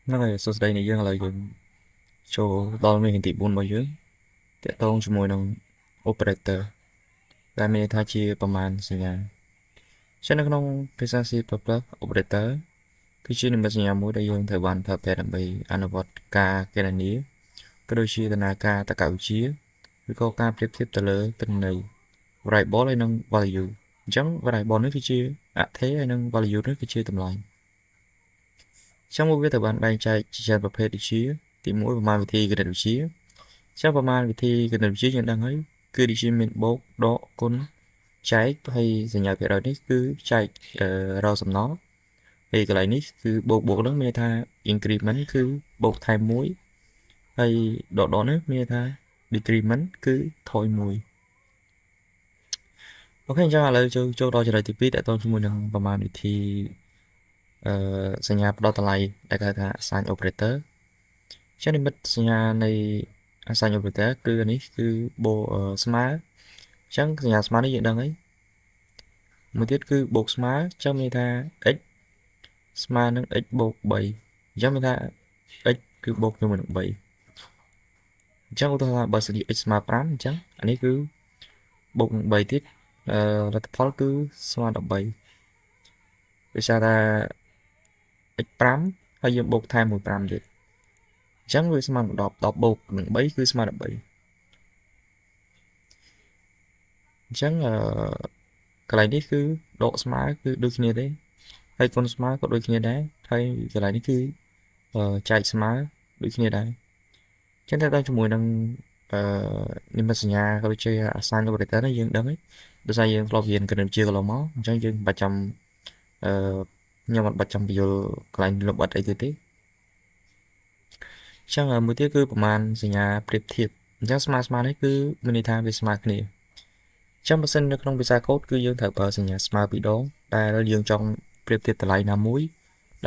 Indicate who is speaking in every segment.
Speaker 1: Nó là số đây này dương là dùng cho đo mình hiện thị buôn bao nhiêu để tông cho môi nông operator và mình thay chia ประมาณ สัญญาฉะนั้นក្នុងភាសា C++ operator គឺជានិមិត្តសញ្ញាមួយដែលយើងត្រូវបានប្រើប្រាស់ដើម្បីអនុវត្តការគណនាក៏ដូចជាដំណើរការតក្កវិទ្យាឬក៏ការប្រៀបធៀបទៅលើទិន្នន័យ variable ហើយនិង value អញ្ចឹង variable នេះគឺជាអត្ថេរហើយនិង value នេះគឺជាតម្លៃចឹងមកវាត្រូវបានបែងចែកជាច្រើនប្រភេទដូចជាទី1ប្រមាណវិធីគណិតវិទ្យាចឹងប្រមាណវិធីគណិតវិទ្យាយើងដឹងហើយគឺដូចជាមានបូកដកគុណចែកហើយសញ្ញាភាគរយនេះគឺចែករកសំណល់ហើយកន្លែងនេះគឺបូកហ្នឹងមានន័យថា increment គឺបូកថែម1ហើយដកនេះមានន័យថា decrement គឺថយ1អូខេអញ្ចឹងឥឡូវចូលដល់ចំណុចទី2តើតើជាមួយនឹងប្រមាណវិធីសញ្ញាផ្ដោតតម្លៃដែលគេហៅថា assign operator ចឹងនិមិត្តសញ្ញានៃ assign operator គឺអានេះគឺបូកស្មើចឹងសញ្ញាស្មើនេះយើងដឹងហើយមួយទៀតគឺបូកស្មើចឹងមានថា x ស្មើនឹង x បូក3អញ្ចឹងមានថា x គឺបូកជាមួយនឹង3អញ្ចឹងឧទាហរណ៍បើសិនជា x ស្មើ5អញ្ចឹងអានេះគឺបូកនឹង3ទៀតលទ្ធផលគឺស្មើ13ដោយសារថា x 5ហើយយើងបូកថែមមួយ5ទៀតអញ្ចឹងវាស្មើនឹង10បូកនឹង3គឺស្មើ13អញ្ចឹងកន្លែងនេះគឺដកស្មើគឺដូចគ្នាទេហើយគុណស្មើក៏ដូចគ្នាដែរហើយកន្លែងនេះគឺចែកស្មើដូចគ្នាដែរអញ្ចឹងតើតើជាមួយនឹងនិមិត្តសញ្ញាក៏ដូចជា assign operator នេះយើងដឹងហើយដោយសារយើងធ្លាប់រៀនគណិតវិទ្យាកន្លងមកអញ្ចឹងយើងបាច់ចាំខ្ញុំអត់បាច់ចាំបញ្យល់កន្លែងលម្អិតអីទៀតទេអញ្ចឹងមួយទៀតគឺប្រមាណសញ្ញាប្រៀបធៀបអញ្ចឹងស្មើនេះគឺមានន័យថាវាស្មើគ្នាចឹងបើសិននៅក្នុងភាសាកូដគឺយើងត្រូវប្រើសញ្ញាស្មើពីរដងដែលយើងចង់ប្រៀបធៀបតម្លៃណាមួយ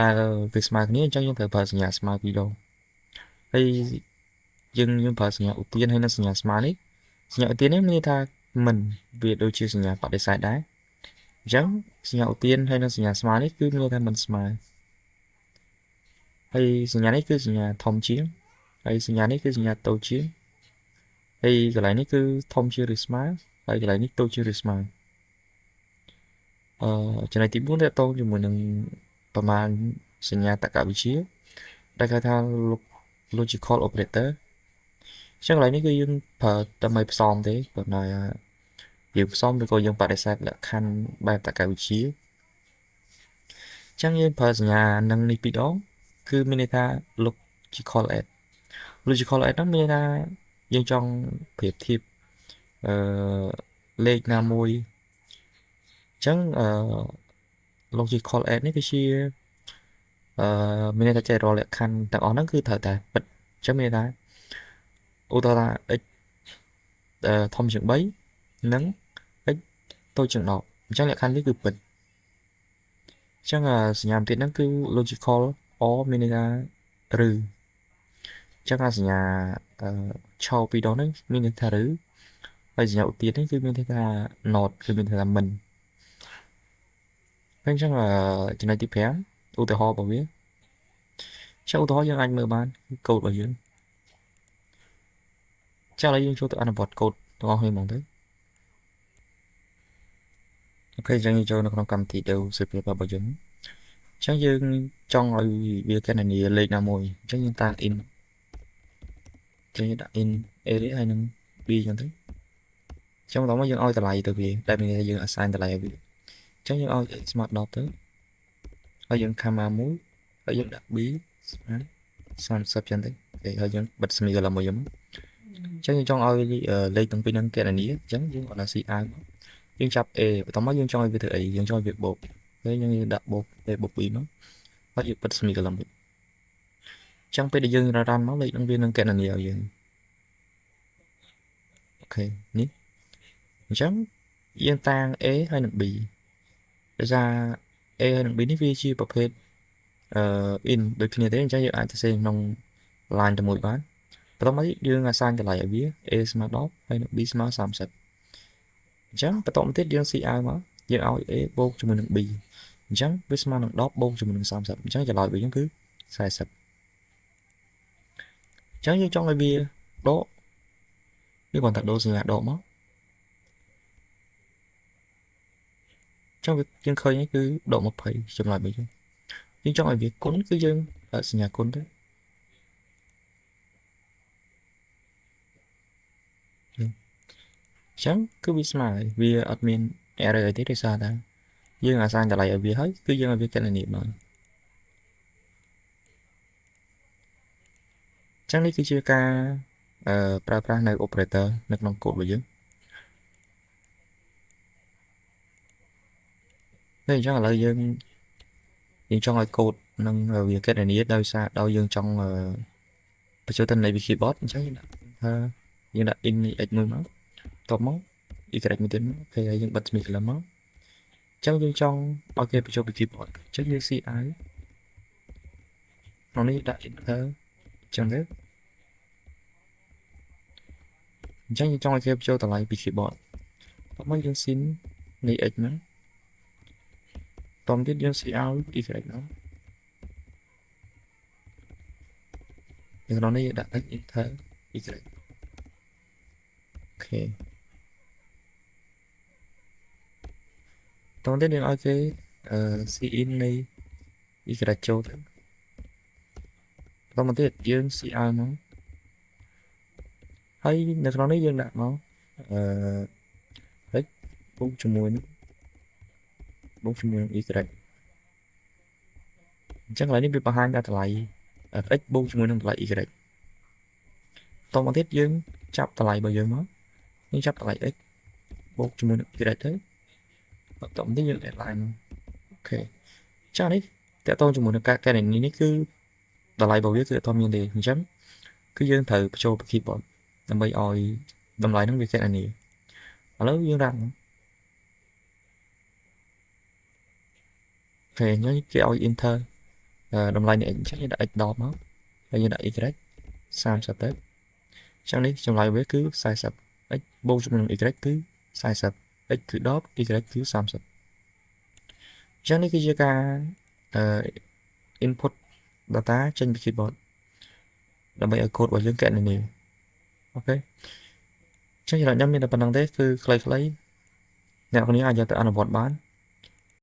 Speaker 1: ដែលវាស្មើគ្នាអញ្ចឹងយើងត្រូវប្រើសញ្ញាស្មើពីរដងហើយយើងប្រើសញ្ញាឧទានហើយនិងសញ្ញាស្មើនេះសញ្ញាឧទាននេះមានន័យថាមិនវាដូចជាសញ្ញាបដិសេធដែរអញ្ចឹងសញ្ញាឧទានហើយនិងសញ្ញាស្មើនេះគឺមានន័យថាមិនស្មើហើយសញ្ញានេះគឺសញ្ញាធំជាងហើយសញ្ញានេះគឺសញ្ញាតូចជាងហើយកន្លែងនេះគឺធំជាងឬស្មើហើយកន្លែងនេះតូចជាងឬស្មើចំណុចទី4តើតជាមួយនឹងប្រមាណសញ្ញាតក្កវិទ្យាដែលគេហៅថា logical operator ចឹងកន្លែងនេះគឺយើងប្រើដើម្បីផ្សំទេប៉ុន្តែយើងផ្សំឬក៏យើងបដិសេធលក្ខខណ្ឌបែបតក្កវិទ្យាចឹងយើងប្រើសញ្ញានឹងនេះពីរដងគឺមានន័យថា logical add ហ្នឹងមានន័យថាយើងចង់ប្រៀបធៀបលេខណាមួយអញ្ចឹងlogical add នេះគឺជាមានន័យថាចែករកលក្ខខណ្ឌទាំងអស់ហ្នឹងគឺត្រូវតែពិតអញ្ចឹងមានន័យថាឧទាហរណ៍ថា x ធំជាង3និង x តូចជាង10អញ្ចឹងលក្ខខណ្ឌនេះគឺពិតអញ្ចឹងសញ្ញាទៀតហ្នឹងគឺ logical or មានន័យថាឬអញ្ចឹងសញ្ញាឆោពីរដងហ្នឹងមានន័យថាឬហើយសញ្ញាឧទាននេះគឺមានន័យថា not គឺមានន័យថាមិនអញ្ចឹងចំណុចទី5ឧទាហរណ៍របស់វាចឹងឧទាហរណ៍យើងអាចមើលបានកូដរបស់យើងចាឥឡូវយើងចូលទៅអនុវត្តកូដទាំងអស់គ្នាហ្មងទៅអូខេចឹងយើងចូលនៅក្នុងកម្មវិធី Dev C++ របស់យើងចឹងយើងចង់ឲ្យវាគណនាលេខណាមួយចឹងយើងតាំង in ចឹងយើងដាក់ in a ហើយនឹង b ចឹងទៅចឹងបន្តមកយើងឲ្យតម្លៃទៅវាដែលមានន័យថាយើង assign តម្លៃឲ្យវាចឹងយើងឲ្យ x ស្មើ10ទៅហើយយើង comma 1ហើយយើងដាក់ b ស្មើ30ចឹងទៅអូខេហើយយើងបិទ semicolon មួយយើងចឹងយើងចង់ឲ្យលេខទាំងពីរហ្នឹងគណនាចឹងយើងគាត់ថា ci យើងចាប់ a បន្តមកយើងចង់ឲ្យវាធ្វើអីយើងចង់ឲ្យវាបូកហើយយើងដាក់បូក a បូក b មកហើយយើងបិទ semicolon វិញចឹងពេលដែលយើងរ៉ានមកលេខហ្នឹងវានឹងគណនាឲ្យយើងអូខេនេះអញ្ចឹងយើងតាំង a ហើយនឹង b ដោយសារ a ហើយនឹង b នេះវាជាប្រភេទin ដូចគ្នាទេអញ្ចឹងយើងអាចសរសេរក្នុង line តែមួយបានបន្តមកយើង assign តម្លៃឲ្យវា a ស្មើ10ហើយនឹង b ស្មើ30អញ្ចឹងបន្តមកទៀតយើង ci មកយើងឲ្យ a បូកជាមួយនឹង b អញ្ចឹងវាស្មើនឹង10បូកជាមួយនឹង30អញ្ចឹងចម្លើយរបស់យើងគឺ40 chẳng như trong cái bia đỗ cái còn thật đỗ gì là đỗ mất trong việc dân khơi ấy cứ đỗ một phẩy chậm lại bây giờ nhưng trong cái việc cuốn cứ dân ở nhà cuốn đấy chẳng cứ biết mà vì admin error tí thì sao ta dương là sang trở lại ở việc hết cứ dương ở việc cái là niệm mà chẳng lý cứ chưa ca pra pra này operator nó nông cột bây giờ thế chắc là lời dương nhưng trong cái code nâng việc cái này ní đâu xa đâu dương trong cho tên này bị keyboard chắc như là nhưng đã in ít mười máu top máu y cái mình tính thì dương bật mình là máu chắc như trong ok cho bị keyboard chắc như CI nó ní đã in thơ chẳng đấy chắc như trong cái cho tờ lại bị keyboard top máu dương xin ní ít nữa tom tiết dương CI y cái nó nhưng nó ní đã in thơ y cái ok tom tiết dương ok CI này y cái châu thôi tom tiết dương CI nó hay nếu nó ní dương đã nó hết bốn chục mùi nữa bốn chục mùi y cái chắc là những việc bằng hai ra lại x bốn chục mùi nó lại y cái tôi mà thiết dương chấp lại bao giờ mất nhưng chấp lại x bốn chục mùi cái thế tổng thiết dương để lại ok chắc đấy tại tôi chục mùi cái này ní cứ lại bao giờ cứ tôi như thế chấm cứ dương thử cho khi bọn làm bây oi làm lại nó việc cái này nè lớn dương rằng về nhớ cái oi inter đồng lại này chắc như đã x đo mất hay như đã y sam sắp tới chắc đấy trong lại với cứ sai sập x vô trong y cứ sai sập x cứ đóp y cứ sam sập chắc đấy cái ca input data trên keyboard là bây giờ code vào dương kẹt này nè ok chắc như là nhóm mình là phần năng thế cứ lấy nào conนี้อาจจะแต่อันบอดบ้าน